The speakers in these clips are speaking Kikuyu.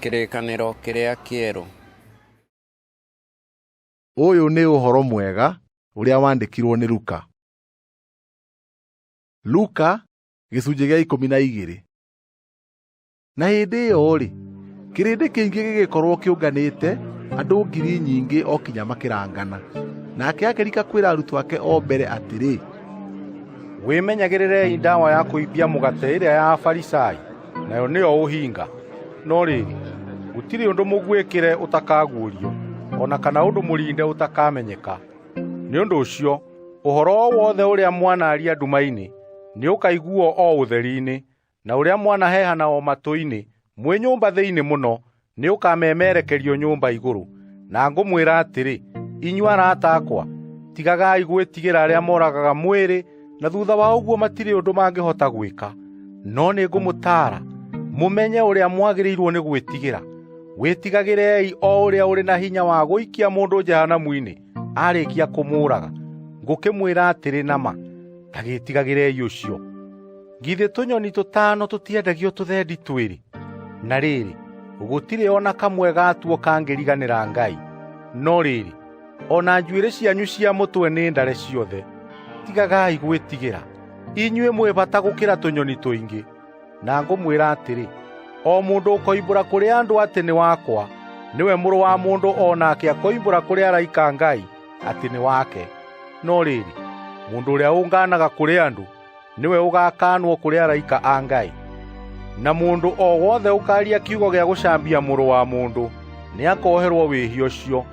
Kĩrĩkanĩro kĩrĩa kĩerũ. Ũyũ nĩ ũhoro mwega ũrĩa wandĩkirwo nĩ Luka. Luka gĩcunjĩ gĩa 12. Na hĩndĩ ĩyo-rĩ, kĩrĩndĩ kĩingĩ gĩgĩkorwo kĩũnganĩte, andũ ngiri nyingĩ o kinya makĩrangana. Nake akĩrika kwĩra arutwo ake o mbere atĩrĩ, Wĩmenyagĩrĩrei ndawa ya kũimbia mũgate ĩrĩa ya Afarisai, nayo nĩyo ũhinga. No rĩrĩ, gũtirĩ ũndũ mũgwĩkĩre ũtakaguũrio, ona kana ũndũ mũrinde ũtakamenyeka. Nĩ ũndũ ũcio, ũhoro o wothe ũrĩa mwanaria nduma-inĩ nĩ ũkaiguo o ũtheri-inĩ, na ũrĩa mwanahehana o matũ-inĩ mwĩ nyũmba thĩinĩ mũno nĩ ũkamemerekerio nyũmba igũrũ. Na ngũmwĩra atĩrĩ, inyuĩ arata akwa, tigagai gwĩtigĩra arĩa moragaga mwĩrĩ, na thutha wa ũguo matirĩ ũndũ mangĩhota gwĩka. No nĩ ngũmũtaara mũmenye ũrĩa mwagĩrĩirwo nĩ gwĩtigĩra. Wĩtigagĩrei o ũrĩa ũrĩ na hinya wa gũikia mũndũ jehanamu-inĩ arĩkia kũmũũraga. Ngũkĩmwĩra atĩrĩ nama, ta gĩtigagĩrei ũcio. Githĩ tũnyoni tũtano tũtiendagio tũthendi twĩrĩ? Na rĩrĩ, gũtirĩ ona kamwe gatuo kangĩriganĩra Ngai. No rĩrĩ, ona njuĩrĩ cianyu cia mũtwe nĩ ndare ciothe. Tigagai gwĩtigĩra, inyuĩ mwĩ bata gũkĩra tũnyoni tũingĩ. Na ngũmwĩra atĩrĩ, o mũndũ ũkoimbũra kũrĩ andũ atĩ nĩ wakwa, nĩwe mũrũ wa mũndũ o nake akoimbũra kũrĩ araika Ngai atĩ nĩ wake. No rĩrĩ, mũndũ ũrĩa ũnganaga kũrĩ andũ nĩwe ũgaakanwo kũrĩ araika a Ngai. Na mũndũ o wothe ũkaaria kiugo gĩa gũcambia mũrũ wa mũndũ nĩakoherwo wĩhia ũcio.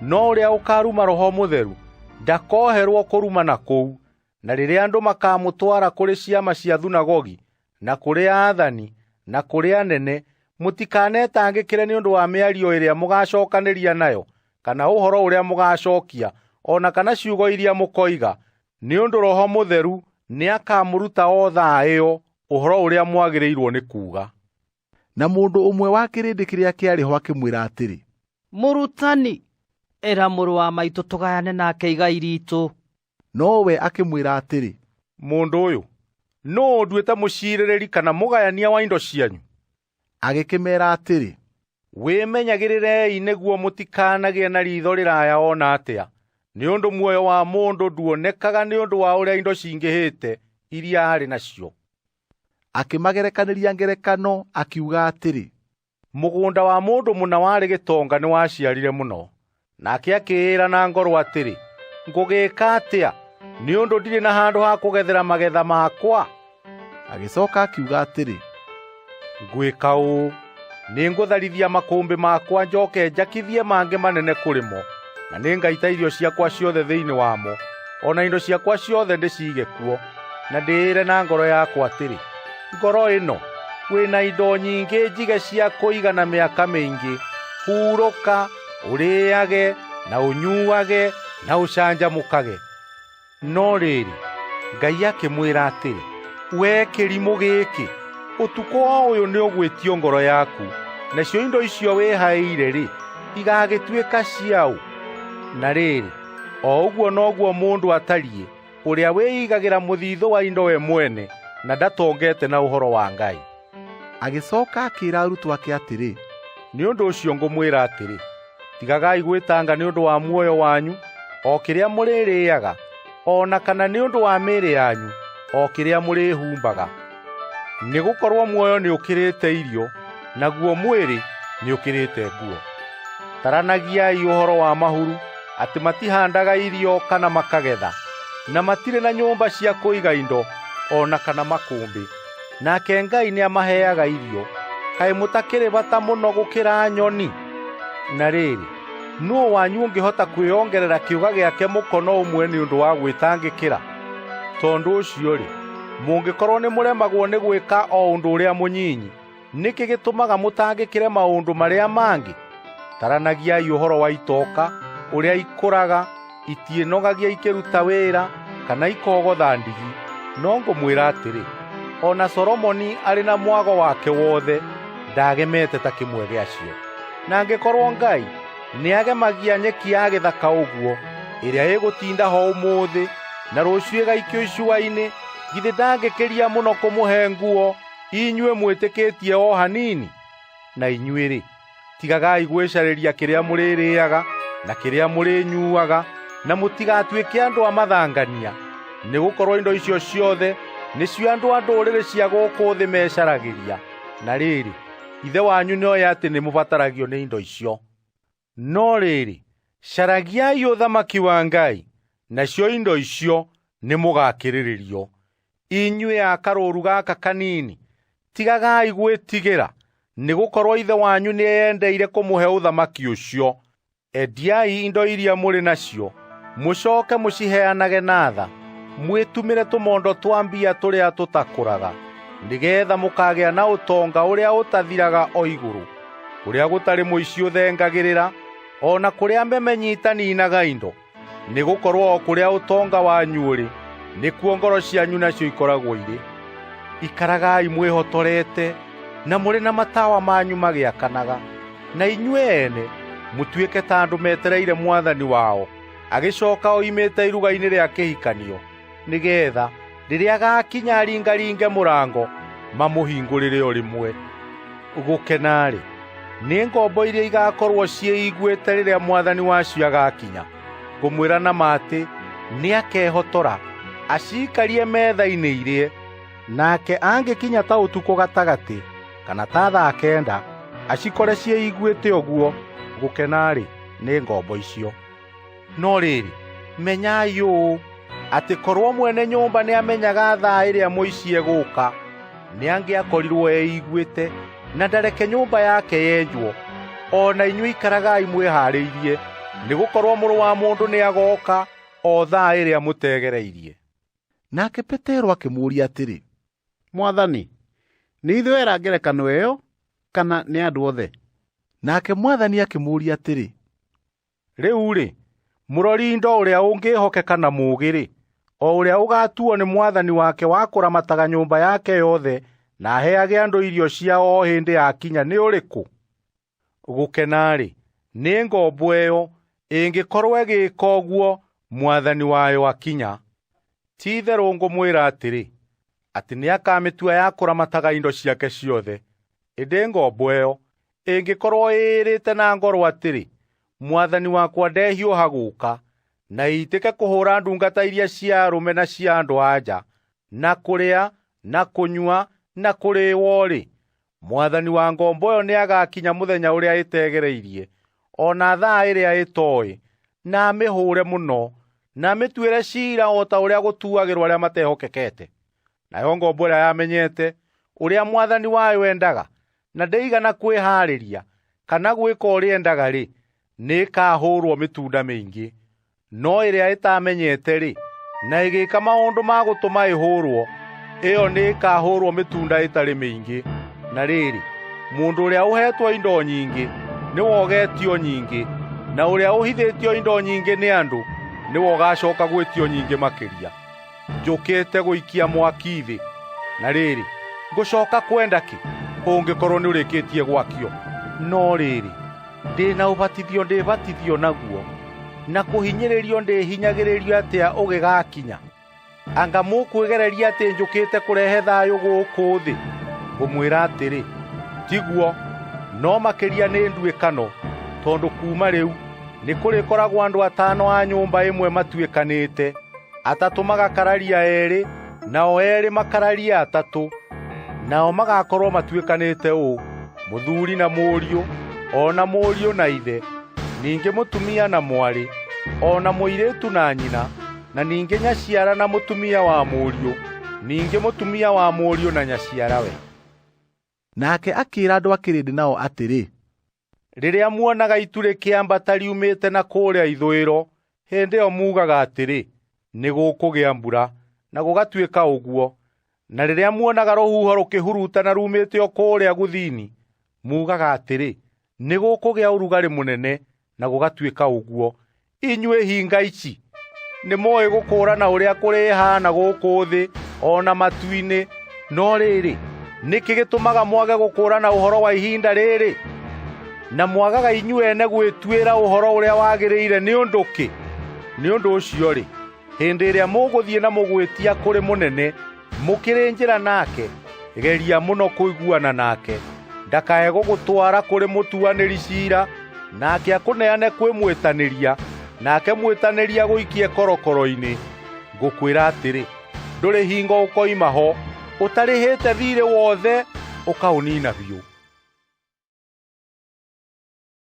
No ũrĩa ũkaruma Roho Mũtheru ndakoherwo kũruma na kũu. Na rĩrĩa andũ makamũtwara kũrĩ ciama cia thunagogi na kũrĩ aathani na kũrĩ anene, mũtikanetangĩkĩre nĩ ũndũ wa mĩario ĩrĩa mũgacookanĩria nayo, kana ũhoro ũrĩa mũgacookia, ona kana ciugo iria mũkoiga, nĩ ũndũ Roho Mũtheru nĩakamũruta o thaa ĩyo ũhoro ũrĩa mwagĩrĩirwo nĩ kuuga. Na mũndũ ũmwe wa kĩrĩndĩ kĩrĩa kĩarĩ ho akĩmwĩra atĩrĩ, Mũrutani, era mũrũ wa maitũ tũgayane nake igai ritũ. No we akĩmwĩra atĩrĩ, Mũndũ ũyũ, nũũ nduĩte mũciirĩrĩri kana mũgayania wa indo cianyu? Agĩkĩmeera atĩrĩ, Wĩmenyagĩrĩrei nĩguo mũtikanagĩe na riitho rĩraya ona atĩa, nĩ ũndũ muoyo wa mũndũ nduonekaga nĩ ũndũ wa ũrĩa indo cingĩhĩte iria arĩ nacio. Akĩmagerekanĩria ngerekano akiuga atĩrĩ, Mũgũnda wa mũndũ mũna warĩ gĩtonga nĩ waciarire mũno. Nake akĩĩra na ngoro atĩrĩ, ngũgĩĩka atĩa, nĩ ũndũ ndirĩ na handũ ha kũgethera magetha makwa? Agĩcooka akiuga atĩrĩ, Ngwĩka ũũ, nĩngũtharithia makũmbĩ makwa njoke njakithie mangĩ manene kũrĩ mo, na nĩngaita irio ciakwa ciothe thĩinĩ wamo, ona indo ciakwa ciothe ndĩciige kuo. Na ndĩĩre na ngoro yakwa atĩrĩ, ngoro ĩno, wĩna indo nyingĩ njige cia kũigana mĩaka mĩingĩ, hurũka, ũrĩage, na ũnyuage, na ũcanjamũkage. No rĩrĩ, Ngai akĩmwĩra atĩrĩ, wee kĩrimũ gĩkĩ, ũtukũ o ũyũ nĩ ũgwĩtio ngoro yaku, nacio indo icio wĩhaĩire-rĩ, igagĩtuĩka ciaũ. Na rĩrĩ, o ũguo noguo mũndũ atariĩ, ũrĩa wĩigagĩra mũthithũ wa indo we mwene, na ndatongete na ũhoro wa Ngai. Agĩcooka akĩĩra arutwo ake atĩrĩ, Nĩ ũndũ ũcio ngũmwĩra atĩrĩ, tigagai gwĩtanga nĩ ũndũ wa muoyo wanyu, o kĩrĩa mũrĩrĩĩaga, ona kana nĩ ũndũ wa mĩĩrĩ yanyu, o kĩrĩa mũrĩhumbaga. Nĩgũkorwo muoyo nĩ ũkĩrĩte irio, naguo mwĩrĩ nĩ ũkĩrĩte nguo. Taranagiai ũhoro wa mahuru, atĩ matihandaga irio kana makagetha, na matirĩ na nyũmba cia kũiga indo, ona kana makũmbĩ. Nake Ngai nĩamaheaga irio, kaĩ mũtakĩrĩ bata mũno gũkĩra nyoni? Na rĩrĩ, nũũ wanyu ũngĩhota kwĩongerera kĩũga gĩake mũkono ũmwe nĩ ũndũ wa gwĩtangĩkĩra? Tondũ ũcio-rĩ, mũngĩkorwo nĩ mũremagwo nĩ gwĩka o ũndũ ũrĩa mũnyinyi, nĩkĩ gĩtũmaga mũtangĩkĩre maũndũ marĩa mangĩ? Taranagiai ũhoro wa itoka, ũrĩa ikũraga, itiĩnogagia ikĩruta wĩra, kana ikogotha ndigi. No ngũmwĩra atĩrĩ, ona Solomoni arĩ na mwago wake wothe ndagemete ta kĩmwe gĩacio. Na angĩkorwo Ngai nĩagemagia nyeki ya gĩthaka ũguo, ĩrĩa ĩgũtinda ho ũmũthĩ na rũciũ ĩgaikio icua-inĩ, githĩ ndangĩkĩria mũno kũmũhe nguo, inyuĩ mwĩtĩkĩtie o hanini? Na inyuĩ-rĩ, tigagai gwĩcarĩria kĩrĩa mũrĩrĩaga na kĩrĩa mũrĩnyuaga, na mũtigatuĩke andũ a mathangania, nĩgũkorwo indo icio ciothe nĩcio andũ a ndũrĩrĩ cia gũkũ thĩ mecaragĩria. Na rĩrĩ, Ithe wanyu nĩoĩ atĩ nĩmũbataragio nĩ indo icio. No rĩrĩ, caragiai ũthamaki wa Ngai, nacio indo icio nĩmũgakĩrĩrĩrio. Inyuĩ a karũũru gaka kanini, tigagai gwĩtigĩra, nĩgũkorwo Ithe wanyu nĩeyendeire kũmũhe ũthamaki ũcio. Endiai indo iria mũrĩ nacio, mũcoke mũciheanage na tha, mwĩtumĩre tũmondo twa mbia tũrĩa tũtakũraga, nĩgeetha mũkagĩa na ũtonga ũrĩa ũtathiraga o igũrũ, kũrĩa gũtarĩ mũici ũthengagĩrĩra, o na kũrĩa memenyi itaninaga indo, nĩgũkorwo o kũrĩa ũtonga wanyu ũrĩ, nĩkuo ngoro cianyu nacio ikoragwo irĩ. Ikaragai mwĩhotorete, na mũrĩ na matawa manyu magĩakanaga, na inyuĩ ene mũtuĩke ta andũ metereire Mwathani wao, agĩcooka oimĩte iruga-inĩ rĩa kĩhikanio, nĩgeetha rĩrĩa agakinya aringaringe mũrango, mamũhingũrĩre o rĩmwe. Gũkena-rĩ, nĩ ngombo iria igakorwo ciĩiguĩte rĩrĩa Mwathani wacio agakinya. Ngũmwĩra na ma atĩ nĩakehotora, aciikarie metha-inĩ irĩe, nake angĩkinya ta ũtukũ gatagatĩ, kana ta thaa 9, acikore ciĩiguĩte ũguo. Gũkena-rĩ, nĩ ngombo icio. No rĩrĩ, menyai ũũ, atĩ korwo mwene nyũmba nĩamenyaga thaa ĩrĩa mũici egũũka, nĩangĩakorirwo eiguĩte, na ndareke nyũmba yake yenjwo. O na inyuĩ ikaragai mwĩhaarĩirie, nĩgũkorwo Mũrũ wa Mũndũ nĩagooka o thaa ĩrĩa mũtegereirie. Nake Petero akĩmũũria atĩrĩ, Mwathani, nĩ ithuĩ era ngerekano ĩyo, kana nĩ andũ othe? Nake Mwathani akĩmũũria atĩrĩ, Rĩu-rĩ, mũrori-indo ũrĩa ũngĩhokeka na mũũgĩ-rĩ, o ũrĩa ũgaatuo nĩ mwathani wake wa kũramataga nyũmba yake yothe, na aheage andũ irio ciao o hĩndĩ yakinya, nĩ ũrĩkũ? Gũkena-rĩ, nĩ ngombo ĩyo ĩngĩkorwo ĩgĩĩka ũguo mwathani wayo akinya. Ti-itherũ ngũmwĩra atĩrĩ, atĩ nĩakamĩtua ya kũramataga indo ciake ciothe. Ĩndĩ ngombo ĩyo ĩngĩkorwo ĩĩrĩte na ngoro atĩrĩ, Mwathani wakwa ndehiũha gũũka, na itĩke kũhũũra ndungata iria cia arũme na cia andũ-a-nja, na kũrĩa, na kũnyua, na kũrĩĩwo-rĩ, Mwathani wa ngombo ĩyo nĩagakinya mũthenya ũrĩa ĩtegereirie, o na thaa ĩrĩa ĩtooĩ, na amĩhũũre mũno, na amĩtuĩre ciira o ta ũrĩa gũtuagĩrwo arĩa matehokekete. Nayo ngombo ĩrĩa yamenyete ũrĩa mwathani wayo endaga, na ndĩigana kwĩhaarĩria kana gwĩka ũrĩa endaga-rĩ, nĩĩkahũũrwo mĩtunda mĩingĩ. No ĩrĩa ĩtamenyete-rĩ, na ĩgĩĩka maũndũ ma gũtũma ĩhũũrwo, ĩyo nĩĩkahũũrwo mĩtunda ĩtarĩ mĩingĩ. Na rĩrĩ, mũndũ ũrĩa ũheetwo indo nyingĩ nĩwogetio nyingĩ, na ũrĩa ũhithĩtio indo nyingĩ nĩ andũ nĩwe ũgacooka gwĩtio nyingĩ makĩria. Njũkĩte gũikia mwaki thĩ, na rĩrĩ, ngũcooka kwenda kĩ, ũngĩkorwo nĩũrĩkĩtie gwakio? No rĩrĩ, ndĩna ũbatithio ndĩbatithio naguo, na kũhinyĩrĩrio ndĩhinyagĩrĩrio atĩa ũgĩgakinya? Anga mũkwĩgereria atĩ njũkĩte kũrehe thayũ gũkũ thĩ? Ngũmwĩra atĩrĩ, tiguo, no makĩria nĩ nduĩkano, tondũ kuuma rĩu nĩkũrĩkoragwo andũ 5 a nyũmba ĩmwe matuĩkanĩte, 3 magakararia 2, nao 2 makararia 3. Nao magakorwo matuĩkanĩte ũũ: mũthuuri na mũriũ, o na mũriũ na ithe, ningĩ mũtumia na mwarĩ, o na mũirĩtu na nyina, na ningĩ nyaciara na mũtumia wa mũriũ, ningĩ mũtumia wa mũriũ na nyaciara we. Nake akĩĩra andũ a kĩrĩndĩ nao atĩrĩ, rĩrĩa muonaga itu rĩkĩambata riumĩte na kũũrĩa ithũĩro, hĩndĩ ĩyo muugaga atĩrĩ, nĩ gũkũgĩa mbura, na gũgatuĩka ũguo. Na rĩrĩa muonaga rũhuho rũkĩhurutana rumĩte o kũũrĩa gũthini, muugaga atĩrĩ, nĩ gũkũgĩa ũrugarĩ mũnene, na gũgatuĩka ũguo. Inyuĩ hinga ici, nĩmũũĩ gũkũũrana ũrĩa kũrĩhaana gũkũ thĩ, o na matu-inĩ. No rĩrĩ, nĩkĩ gĩtũmaga mwage gũkũũrana ũhoro wa ihinda rĩrĩ? Na mwagaga inyuĩ ene gwĩtuĩra ũhoro ũrĩa wagĩrĩire nĩ ũndũ kĩ? Nĩ ũndũ ũcio-rĩ, hĩndĩ ĩrĩa mũgũthiĩ na mũgwĩtia kũrĩ mũnene, mũkĩrĩ njĩra nake, geria mũno kũiguana nake, ndakae gũgũtwara kũrĩ mũtuanĩri ciira, nake akũneane kwĩ mwĩtanĩria, nake mwĩtanĩria gũikie korokoro-inĩ. Ngũkwĩra atĩrĩ, ndũrĩ hingo ũkoima ho, ũtarĩhĩte thiirĩ wothe ũkaũnina biũ.